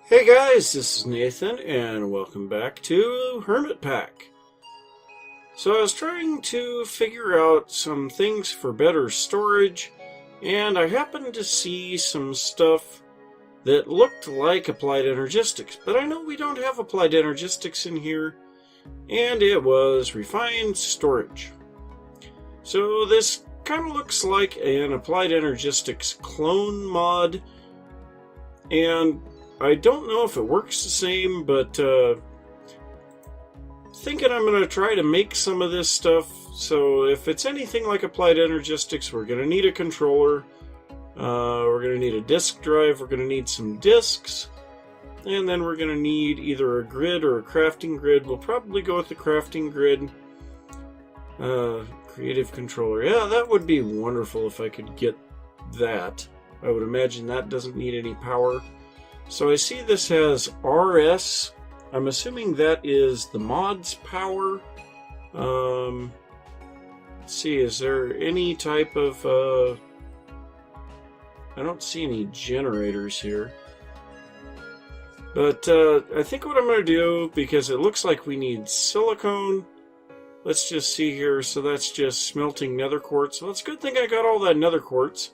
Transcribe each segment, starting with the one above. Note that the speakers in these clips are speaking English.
Hey guys, this is Nathan, and welcome back to HermitPack. So I was trying to figure out some things for better storage, and I happened to see some stuff that looked like applied energistics, but I know we don't have applied energistics in here, and it was refined storage. So this kind of looks like an applied energistics clone mod, and I don't know if it works the same, but thinking I'm going to try to make some of this stuff. So if it's anything like applied energistics, we're going to need a controller, we're going to need a disk drive, we're going to need some disks, and then we're going to need either a grid or a crafting grid. We'll probably go with the crafting grid. Creative controller. Yeah, that would be wonderful if I could get that. I would imagine that doesn't need any power. So I see this has RS. I'm assuming that is the mod's power. Let's see, is there any type of... I don't see any generators here. But I think what I'm going to do, because it looks like we need silicone. Let's just see here. So that's just smelting nether quartz. Well, it's a good thing I got all that nether quartz.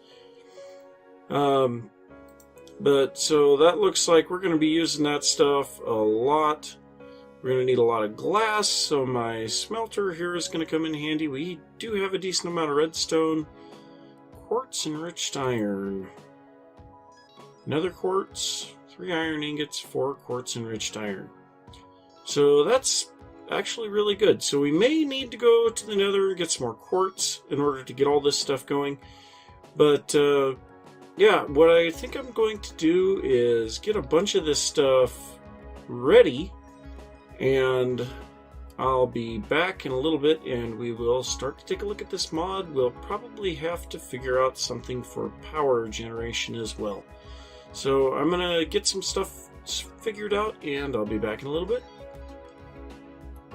But so that looks like we're going to be using that stuff a lot. We're going to need a lot of glass, so my smelter here is going to come in handy. We do have a decent amount of redstone. Quartz enriched iron. Nether quartz, 3 iron ingots, 4 quartz enriched iron. So that's actually really good. So we may need to go to the nether and get some more quartz in order to get all this stuff going. But yeah, what I think I'm going to do is get a bunch of this stuff ready, and I'll be back in a little bit and we will start to take a look at this mod. We'll probably have to figure out something for power generation as well. So I'm going to get some stuff figured out and I'll be back in a little bit.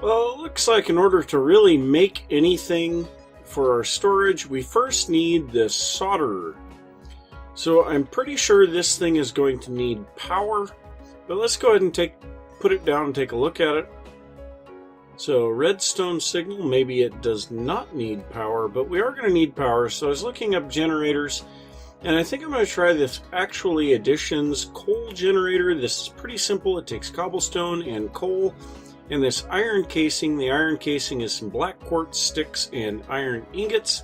Well, it looks like in order to really make anything for our storage, we first need this solderer. So I'm pretty sure this thing is going to need power, but let's go ahead and put it down and take a look at it. So redstone signal, maybe it does not need power, but we are going to need power. So I was looking up generators, and I think I'm going to try this Actually Additions coal generator. This is pretty simple. It takes cobblestone and coal and this iron casing. The iron casing is some black quartz sticks and iron ingots.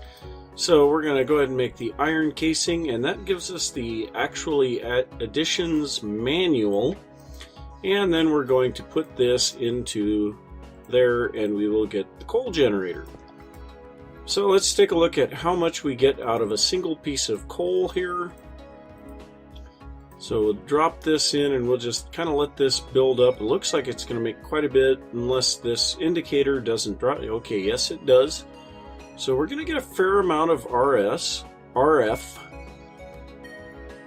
So we're going to go ahead and make the iron casing, and that gives us the Actually Additions manual. And then we're going to put this into there and we will get the coal generator. So let's take a look at how much we get out of a single piece of coal here. So we'll drop this in and we'll just kind of let this build up. It looks like it's going to make quite a bit unless this indicator doesn't drop. Okay, yes it does. So we're going to get a fair amount of RF.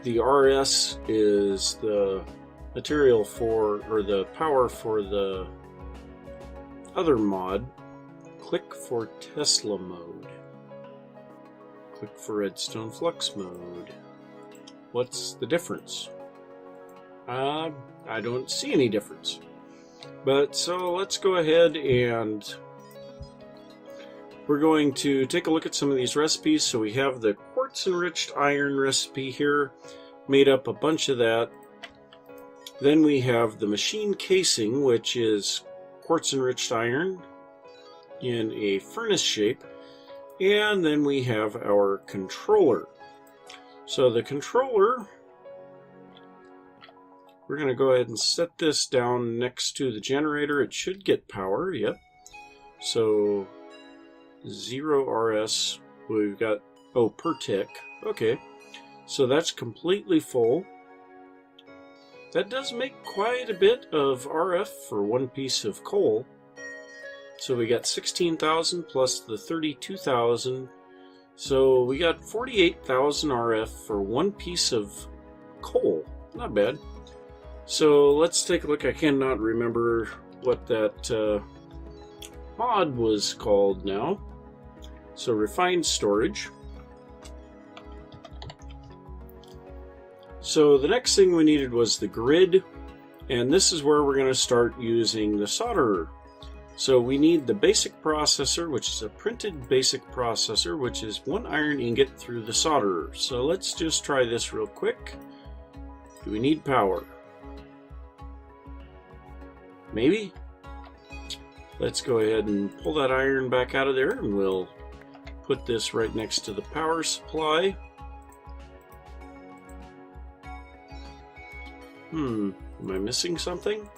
The RS is the material for, or the power for the other mod. Click for Tesla mode. Click for redstone flux mode. What's the difference? I don't see any difference. But so let's go ahead and we're going to take a look at some of these recipes. So we have the quartz enriched iron recipe here, made up a bunch of that. Then we have the machine casing, which is quartz enriched iron in a furnace shape. And then we have our controller. So the controller, we're going to go ahead and set this down next to the generator. It should get power, yep. So 0 RS, we've got, oh, per tick. Okay, so that's completely full. That does make quite a bit of RF for one piece of coal. So we got 16,000 plus the 32,000. So we got 48,000 RF for one piece of coal. Not bad. So let's take a look. I cannot remember what that mod was called now. So refined storage. So the next thing we needed was the grid. And this is where we're going to start using the solderer. So we need the basic processor, which is a printed basic processor, which is 1 iron ingot through the solderer. So let's just try this real quick. Do we need power? Maybe? Let's go ahead and pull that iron back out of there, and we'll put this right next to the power supply. Am I missing something?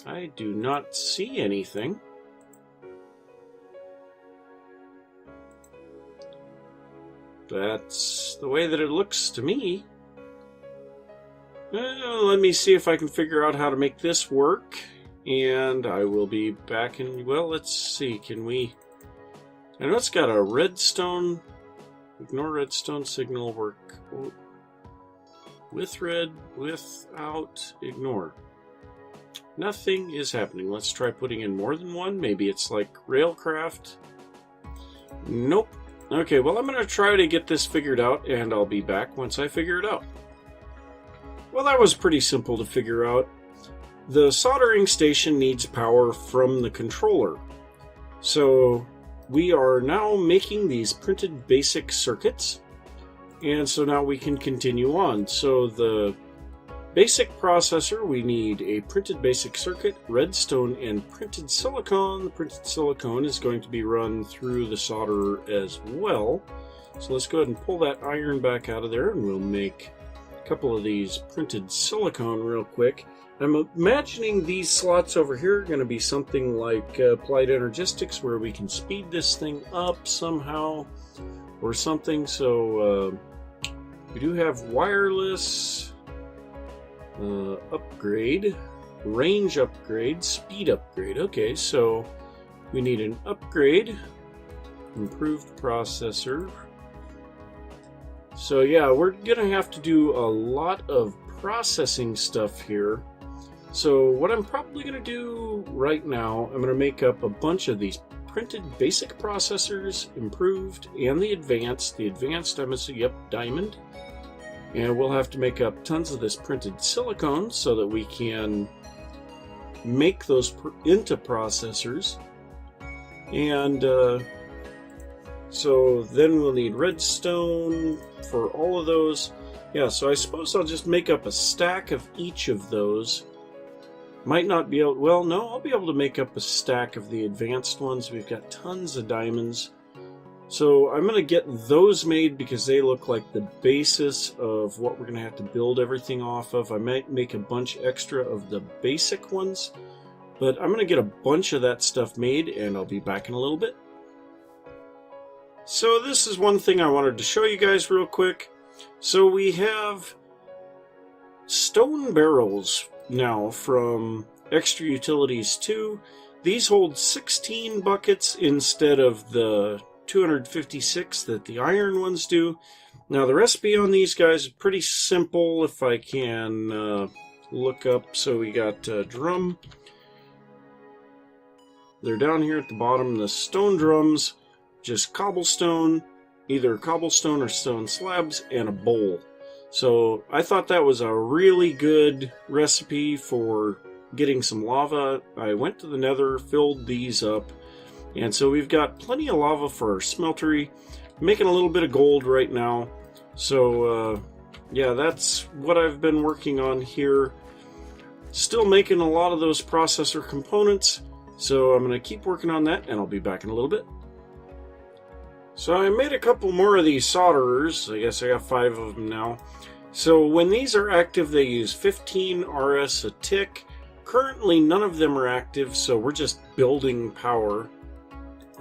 I do not see anything. That's the way that it looks to me. Let me see if I can figure out how to make this work. And I will be back in, well, let's see, can we, I know it's got a redstone, ignore redstone signal work, with red, without, ignore. Nothing is happening. Let's try putting in more than one, maybe it's like Railcraft. Nope. Okay, well I'm going to try to get this figured out, and I'll be back once I figure it out. Well, that was pretty simple to figure out. The soldering station needs power from the controller. So we are now making these printed basic circuits. And so now we can continue on. So the basic processor, we need a printed basic circuit, redstone, and printed silicon. The printed silicon is going to be run through the solderer as well. So let's go ahead and pull that iron back out of there, and we'll make a couple of these printed silicon real quick. I'm imagining these slots over here are going to be something like Applied Energistics, where we can speed this thing up somehow or something. So we do have wireless upgrade, range upgrade, speed upgrade. Okay, so we need an upgrade, improved processor. So yeah, we're going to have to do a lot of processing stuff here. So what I'm probably going to do right now, I'm going to make up a bunch of these printed basic processors, improved, and the advanced. The advanced, I'm assuming, yep, diamond. And we'll have to make up tons of this printed silicone so that we can make those into processors. And so then we'll need redstone for all of those. Yeah, so I suppose I'll just make up a stack of each of those. Might not be able, well, no, I'll be able to make up a stack of the advanced ones. We've got tons of diamonds. So I'm going to get those made because they look like the basis of what we're going to have to build everything off of. I might make a bunch extra of the basic ones, but I'm going to get a bunch of that stuff made, and I'll be back in a little bit. So this is one thing I wanted to show you guys real quick. So we have stone barrels now from Extra Utilities 2. These hold 16 buckets instead of the 256 that the iron ones do. Now the recipe on these guys is pretty simple if I can look up. So we got drum. They're down here at the bottom. The stone drums, just cobblestone, either cobblestone or stone slabs, and a bowl. So I thought that was a really good recipe for getting some lava. I went to the nether, filled these up, and so we've got plenty of lava for our smeltery. Making a little bit of gold right now. So yeah, that's what I've been working on here. Still making a lot of those processor components. So I'm going to keep working on that, and I'll be back in a little bit. So I made a couple more of these solderers. I guess I got 5 of them now. So when these are active, they use 15 RS a tick. Currently, none of them are active, so we're just building power.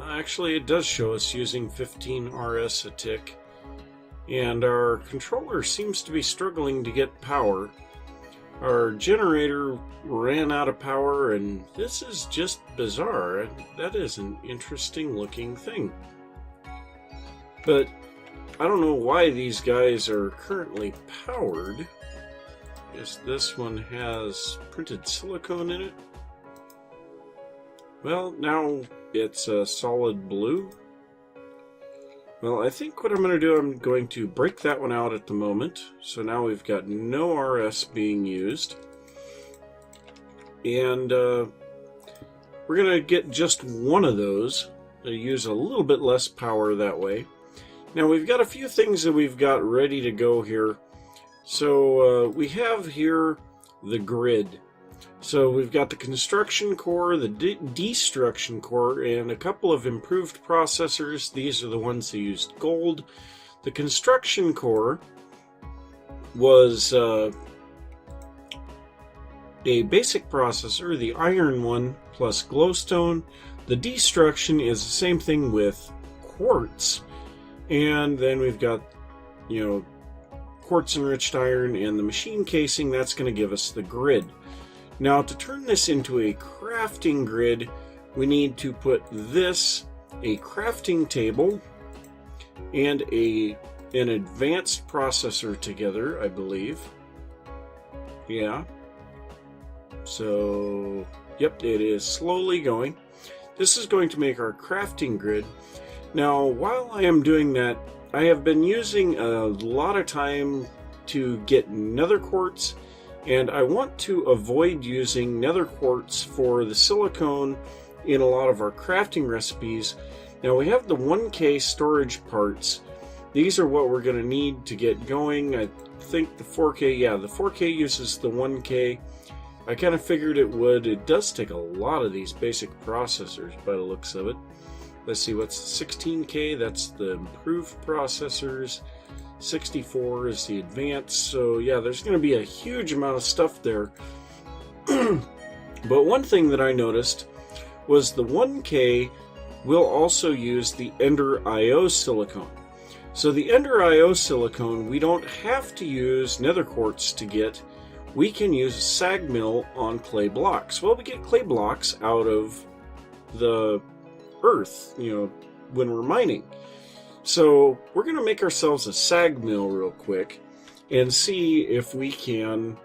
Actually, it does show us using 15 RS a tick. And our controller seems to be struggling to get power. Our generator ran out of power, and this is just bizarre. That is an interesting looking thing. But I don't know why these guys are currently powered. I guess this one has printed silicone in it. Well, now it's a solid blue. Well, I think what I'm going to do, I'm going to break that one out at the moment. So now we've got no RS being used. And we're going to get just one of those to use a little bit less power that way. Now we've got a few things that we've got ready to go here. So we have here the grid. So we've got the construction core, the destruction core, and a couple of improved processors. These are the ones that used gold. The construction core was a basic processor, the iron one plus glowstone. The destruction is the same thing with quartz. And then we've got, quartz enriched iron and the machine casing. That's going to give us the grid. Now, to turn this into a crafting grid, we need to put this, a crafting table, and an advanced processor together, I believe. Yeah. So, yep, it is slowly going. This is going to make our crafting grid. Now, while I am doing that, I have been using a lot of time to get nether quartz, and I want to avoid using nether quartz for the silicone in a lot of our crafting recipes. Now we have the 1K storage parts. These are what we're going to need to get going. I think the 4K, yeah, the 4K uses the 1K. I kind of figured it would. It does take a lot of these basic processors by the looks of it. Let's see, what's the 16K? That's the improved processors. 64 is the advanced. So yeah, there's going to be a huge amount of stuff there. But one thing that I noticed was the 1K will also use the Ender IO silicone. So the Ender IO silicone, we don't have to use nether quartz to get. We can use a sag mill on clay blocks. Well, we get clay blocks out of the earth, when we're mining. So we're going to make ourselves a sag mill real quick and see if we can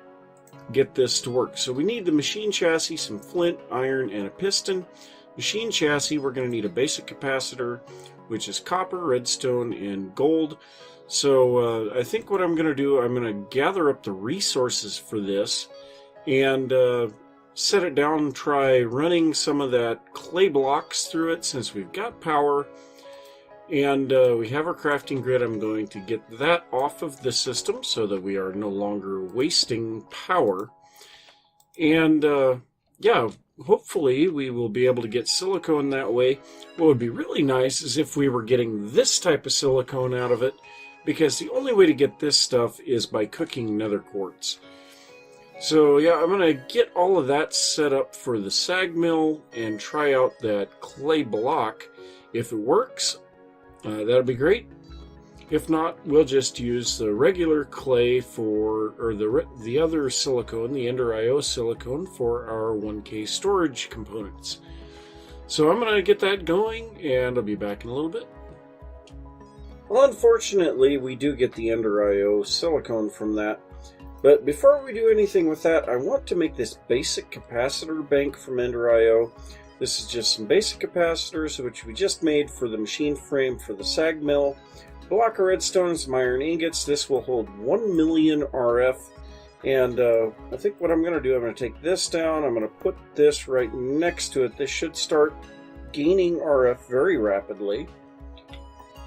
get this to work. So we need the machine chassis, some flint, iron, and a piston. Machine chassis, we're going to need a basic capacitor, which is copper, redstone, and gold. So I think what I'm going to do, I'm going to gather up the resources for this and set it down and try running some of that clay blocks through it since we've got power. And we have our crafting grid. I'm going to get that off of the system so that we are no longer wasting power. And yeah, hopefully we will be able to get silicone that way. What would be really nice is if we were getting this type of silicone out of it, because the only way to get this stuff is by cooking nether quartz. So yeah, I'm going to get all of that set up for the sag mill and try out that clay block. If it works, that'll be great. If not, we'll just use the regular clay or the other silicone, the Ender IO silicone, for our 1K storage components. So I'm going to get that going, and I'll be back in a little bit. Well, unfortunately, we do get the Ender IO silicone from that. But before we do anything with that, I want to make this basic capacitor bank from Ender IO. This is just some basic capacitors, which we just made for the machine frame for the sag mill. Block of redstone and some iron ingots. This will hold 1 million RF. And I think what I'm going to do, I'm going to take this down. I'm going to put this right next to it. This should start gaining RF very rapidly.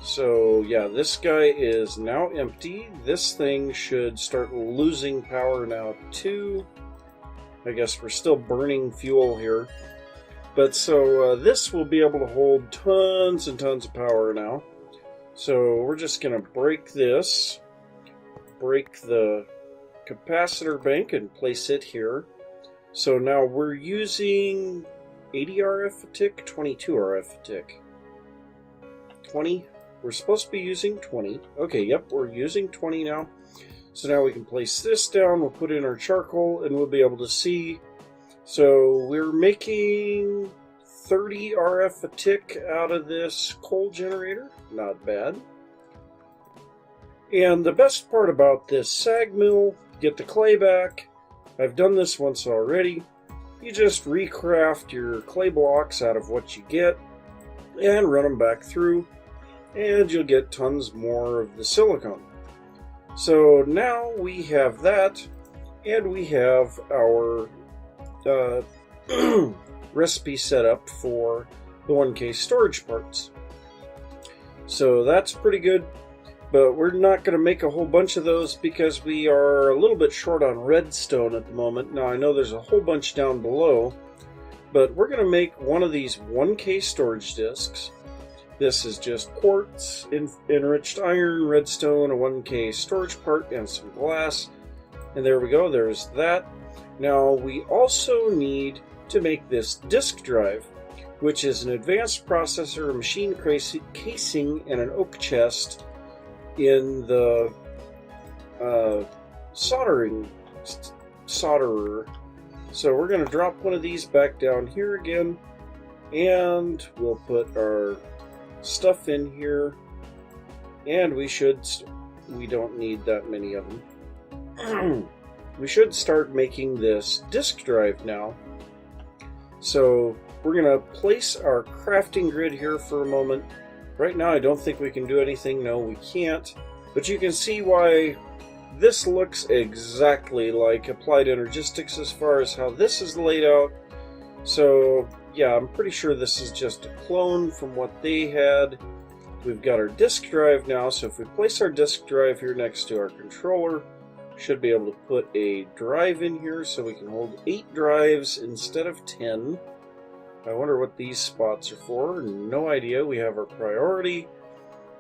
So yeah, this guy is now empty. This thing should start losing power now too. I guess we're still burning fuel here. But so this will be able to hold tons and tons of power now. So we're just going to break this, break the capacitor bank and place it here. So now we're using 80 RF a tick, 22 RF a tick. 20. We're supposed to be using 20. Okay, yep, we're using 20 now. So now we can place this down, we'll put in our charcoal, and we'll be able to see. So we're making 30 RF a tick out of this coal generator. Not bad. And the best part about this sag mill, get the clay back. I've done this once already. you just recraft your clay blocks out of what you get and run them back through, and you'll get tons more of the silicone. So now we have that, and we have our recipe set up for the 1K storage parts. So that's pretty good, but we're not going to make a whole bunch of those because we are a little bit short on redstone at the moment. Now I know there's a whole bunch down below, but we're going to make one of these 1K storage discs. This is just quartz, enriched iron, redstone, a 1K storage part, and some glass. And there we go, there's that. Now we also need to make this disk drive, which is an advanced processor, a machine casing, and an oak chest in the solderer. So we're going to drop one of these back down here again, and we'll put our stuff in here, and we don't need that many of them. We should start making this disk drive now. So we're going to place our crafting grid here for a moment. Right now I don't think we can do anything. No, we can't. But you can see why this looks exactly like Applied Energistics as far as how this is laid out. So yeah, I'm pretty sure this is just a clone from what they had. We've got our disk drive now, so if we place our disk drive here next to our controller, should be able to put a drive in here so we can hold 8 drives instead of 10. I wonder what these spots are for. No idea. We have our priority.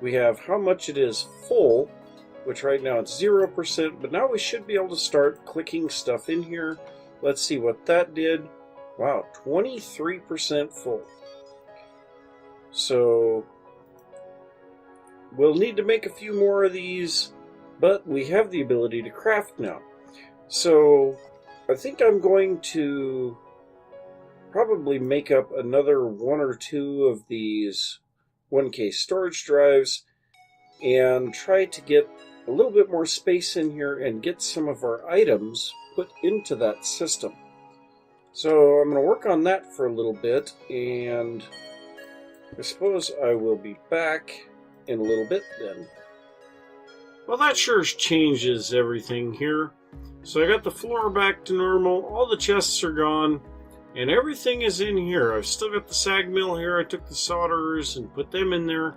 We have how much it is full, which right now it's 0%, but now we should be able to start clicking stuff in here. Let's see what that did. Wow, 23% full. So we'll need to make a few more of these, but we have the ability to craft now. So I think I'm going to probably make up another 1 or 2 of these 1K storage drives and try to get a little bit more space in here and get some of our items put into that system. So I'm going to work on that for a little bit, and I suppose I will be back in a little bit then. Well, that sure changes everything here. So I got the floor back to normal, all the chests are gone, and everything is in here. I've still got the sag mill here. I took the solderers and put them in there.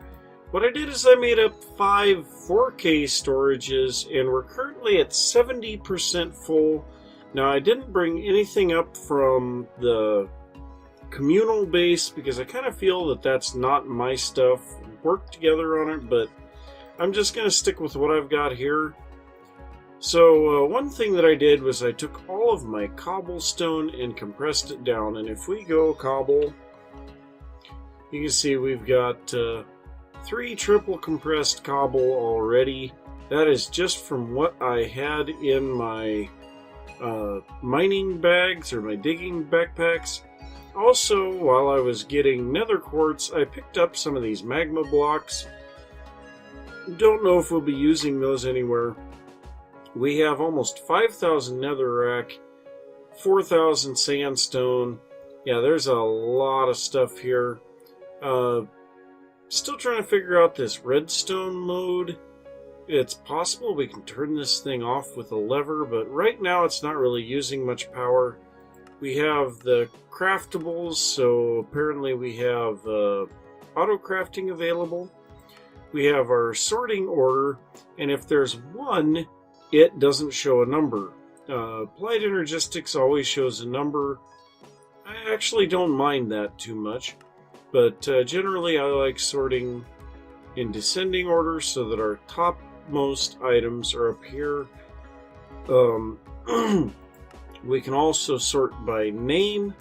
What I did is I made up 5 4K storages, and we're currently at 70% full. Now, I didn't bring anything up from the communal base because I kind of feel that that's not my stuff. Work together on it, but I'm just going to stick with what I've got here. So one thing that I did was I took all of my cobblestone and compressed it down, and if we go cobble, you can see we've got 3 triple compressed cobble already. That is just from what I had in my mining bags or my digging backpacks. Also, while I was getting nether quartz, I picked up some of these magma blocks. Don't know if we'll be using those anywhere. We have almost 5,000 netherrack, 4,000 sandstone. Yeah, there's a lot of stuff here. Still trying to figure out this redstone mode. It's possible we can turn this thing off with a lever, but right now it's not really using much power. We have the craftables, so apparently we have auto crafting available. We have our sorting order, and if there's 1, it doesn't show a number. Applied Energistics always shows a number. I actually don't mind that too much, but generally I like sorting in descending order so that our topmost items are up here. We can also sort by name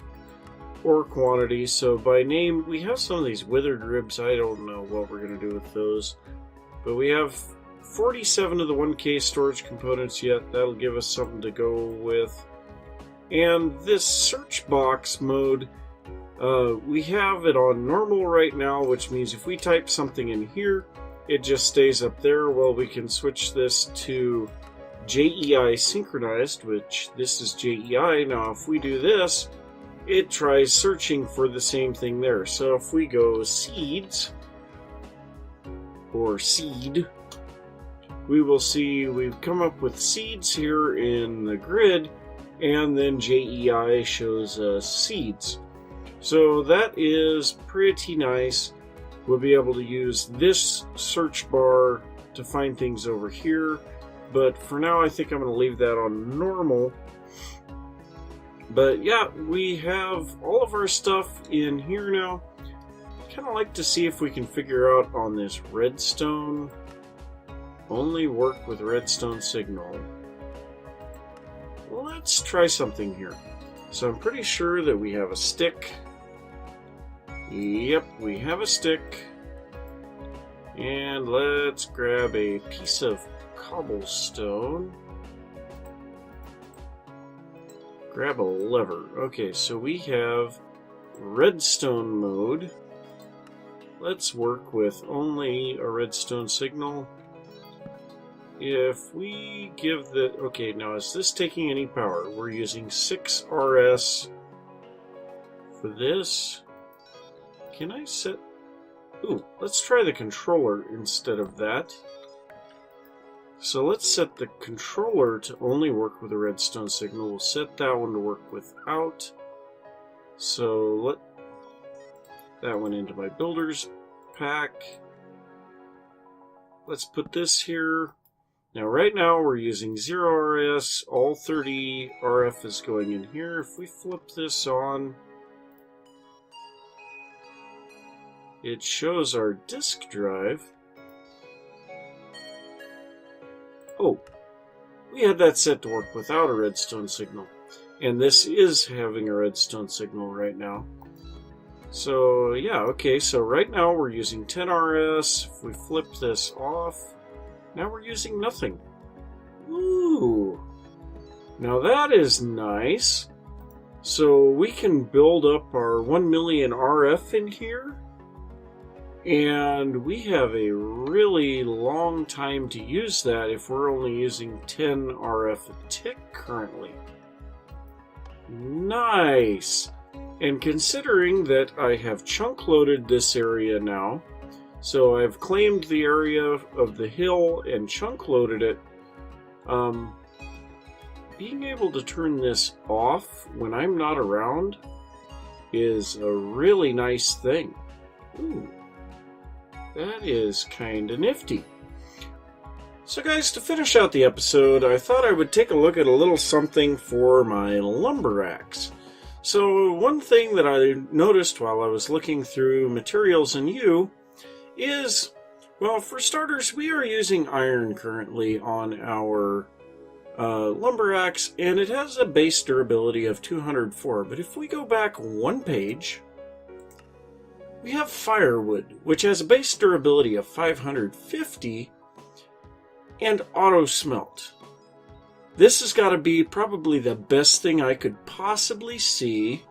or quantity. So by name, we have some of these withered ribs. I don't know what we're going to do with those, but we have 47 of the 1K storage components yet. That'll give us something to go with. And this search box mode, we have it on normal right now, which means if we type something in here, it just stays up there. Well, we can switch this to JEI synchronized, which this is JEI. Now, if we do this, it tries searching for the same thing there. So if we go seeds, or seed, we will see we've come up with seeds here in the grid, and then JEI shows us seeds. So that is pretty nice. We'll be able to use this search bar to find things over here, but for now I think I'm going to leave that on normal. But yeah, we have all of our stuff in here now. Kind of like to see if we can figure out on this redstone. Only work with redstone signal. Let's try something here. So I'm pretty sure that we have a stick. Yep, we have a stick. And let's grab a piece of cobblestone. Grab a lever. Okay, so we have redstone mode. Let's work with only a redstone signal. If we give the... Okay, now is this taking any power? We're using 6 RS for this. Can I set... Ooh, let's try the controller instead of that. So let's set the controller to only work with a redstone signal. We'll set that one to work without. So let that one into my builder's pack. Let's put this here. Now right now we're using 0 RS. All 30 RF is going in here. If we flip this on, it shows our disk drive. Oh, we had that set to work without a redstone signal. And this is having a redstone signal right now. So yeah, okay, so right now we're using 10 RS. If we flip this off, now we're using nothing. Ooh, now that is nice. So we can build up our 1 million RF in here. And we have a really long time to use that if we're only using 10 RF a tick currently. Nice! And considering that I have chunk loaded this area now, so I've claimed the area of the hill and chunk loaded it, being able to turn this off when I'm not around is a really nice thing. Ooh. That is kinda nifty. So guys, to finish out the episode, I thought I would take a look at a little something for my lumber axe. So one thing that I noticed while I was looking through materials in U is, well, for starters, we are using iron currently on our lumber axe, and it has a base durability of 204. But if we go back one page, we have firewood, which has a base durability of 550 and auto smelt. This has got to be probably the best thing I could possibly see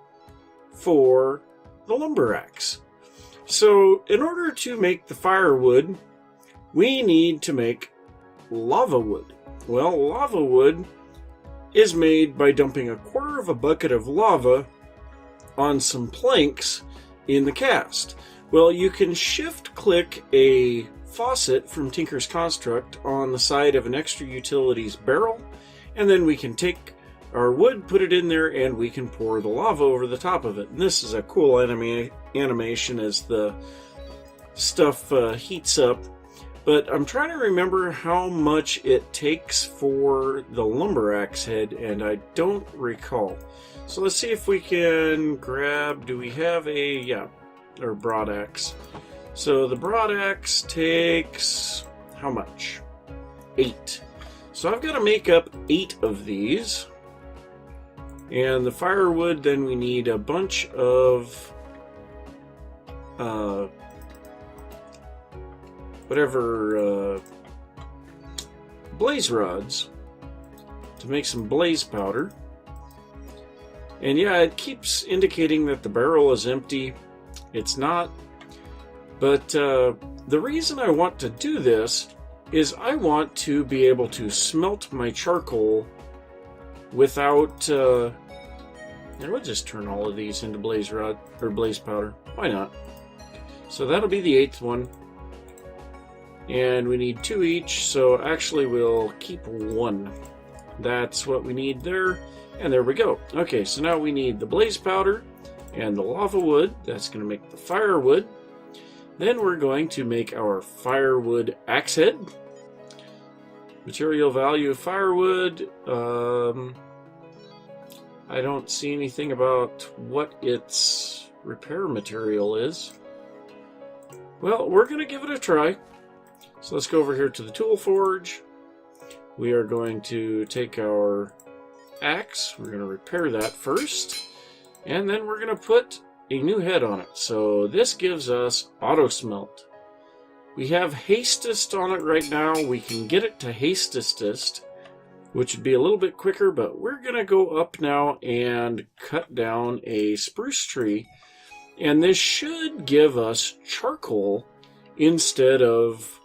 for the lumber axe. So in order to make the firewood, we need to make lava wood. Well, lava wood is made by dumping 1/4 of a bucket of lava on some planks in the cast. Well, you can shift click a faucet from Tinker's Construct on the side of an extra utilities barrel, and then we can take our wood, put it in there, and we can pour the lava over the top of it. And this is a cool animation as the stuff heats up. But I'm trying to remember how much it takes for the lumber axe head, and I don't recall. So let's see if we can grab, do we have a, yeah, or broad axe. So the broad axe takes, how much? 8. So I've got to make up 8 of these. And the firewood, then we need a bunch of blaze rods to make some blaze powder. And yeah, it keeps indicating that the barrel is empty. It's not. But the reason I want to do this is I want to be able to smelt my charcoal without And we'll just turn all of these into blaze rod or blaze powder. Why not? So that'll be the 8th one. And we need 2 each, so actually we'll keep 1. That's what we need there. And there we go. Okay, so now we need the blaze powder and the lava wood. That's going to make the firewood. Then we're going to make our firewood axe head. Material value of firewood. I don't see anything about what its repair material is. Well, we're going to give it a try. So let's go over here to the tool forge. We are going to take our axe. We're going to repair that first. And then we're going to put a new head on it. So this gives us auto smelt. We have hastest on it right now. We can get it to hastest, which would be a little bit quicker, but we're going to go up now and cut down a spruce tree. And this should give us charcoal instead of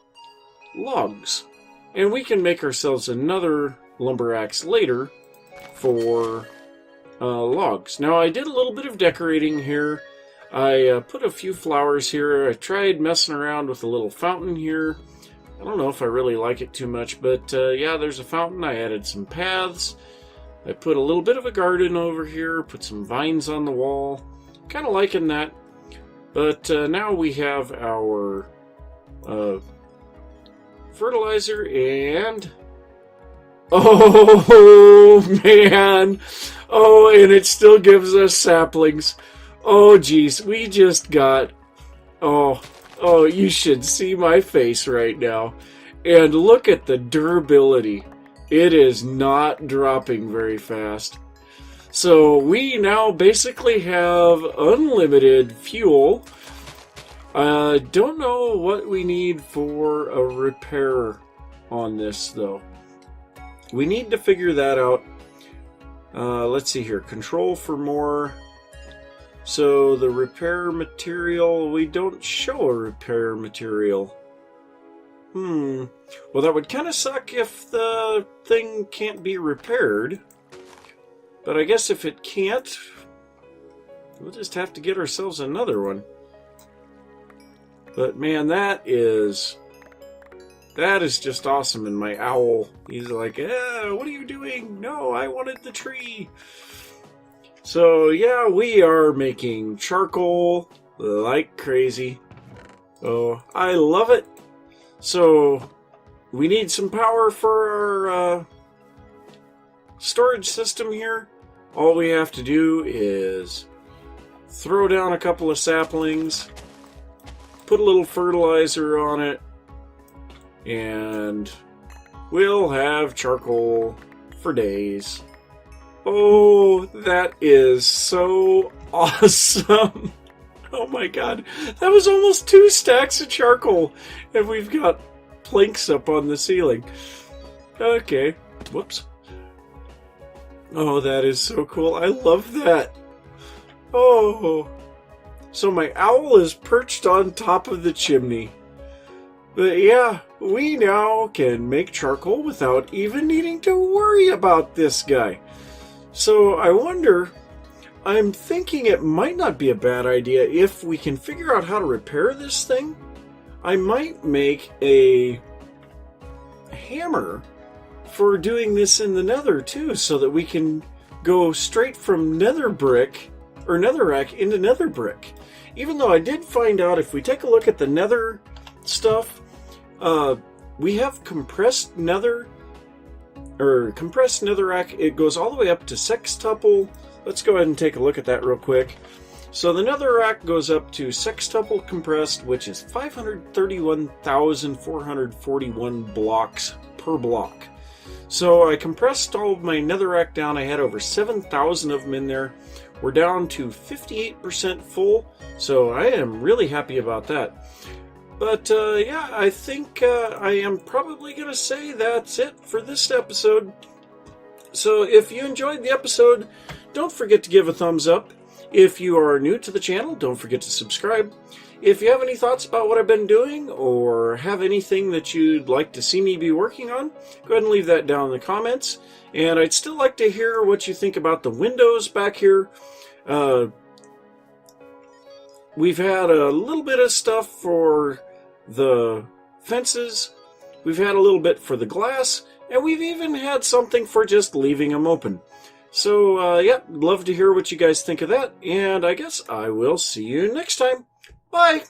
logs. And we can make ourselves another lumber axe later for logs. Now, I did a little bit of decorating here. I put a few flowers here. I tried messing around with a little fountain here. I don't know if I really like it too much, but yeah, there's a fountain. I added some paths. I put a little bit of a garden over here, put some vines on the wall. Kind of liking that. But now we have our fertilizer and... Oh, man! Oh, and it still gives us saplings. Oh, geez, we just got... Oh, you should see my face right now. And look at the durability. It is not dropping very fast. So we now basically have unlimited fuel. Don't know what we need for a repair on this, though. We need to figure that out. Let's see here. Control for more. So the repair material, we don't show a repair material. Well, that would kind of suck if the thing can't be repaired. But I guess if it can't, we'll just have to get ourselves another one. But man, that is just awesome. And my owl, he's like, what are you doing? No, I wanted the tree. So yeah, we are making charcoal like crazy. Oh, I love it. So we need some power for our storage system here. All we have to do is throw down a couple of saplings, put a little fertilizer on it, and we'll have charcoal for days. Oh, that is so awesome. Oh my god. That was almost 2 stacks of charcoal. And we've got planks up on the ceiling. Okay. Whoops. Oh, that is so cool. I love that. Oh. So my owl is perched on top of the chimney. But yeah, we now can make charcoal without even needing to worry about this guy. So I wonder, I'm thinking it might not be a bad idea if we can figure out how to repair this thing. I might make a hammer for doing this in the nether too, so that we can go straight from nether brick or netherrack into nether brick. Even though I did find out, if we take a look at the nether stuff, we have compressed nether, or compressed netherrack. It goes all the way up to sextuple. Let's go ahead and take a look at that real quick. So the netherrack goes up to sextuple compressed, which is 531,441 blocks per block. So I compressed all of my netherrack down. I had over 7,000 of them in there. We're down to 58% full, so I am really happy about that. But yeah, I think I am probably going to say that's it for this episode. So if you enjoyed the episode, don't forget to give a thumbs up. If you are new to the channel, don't forget to subscribe. If you have any thoughts about what I've been doing or have anything that you'd like to see me be working on, go ahead and leave that down in the comments. And I'd still like to hear what you think about the windows back here. We've had a little bit of stuff for the fences. We've had a little bit for the glass. And we've even had something for just leaving them open. So, yeah, love to hear what you guys think of that. And I guess I will see you next time. Bye!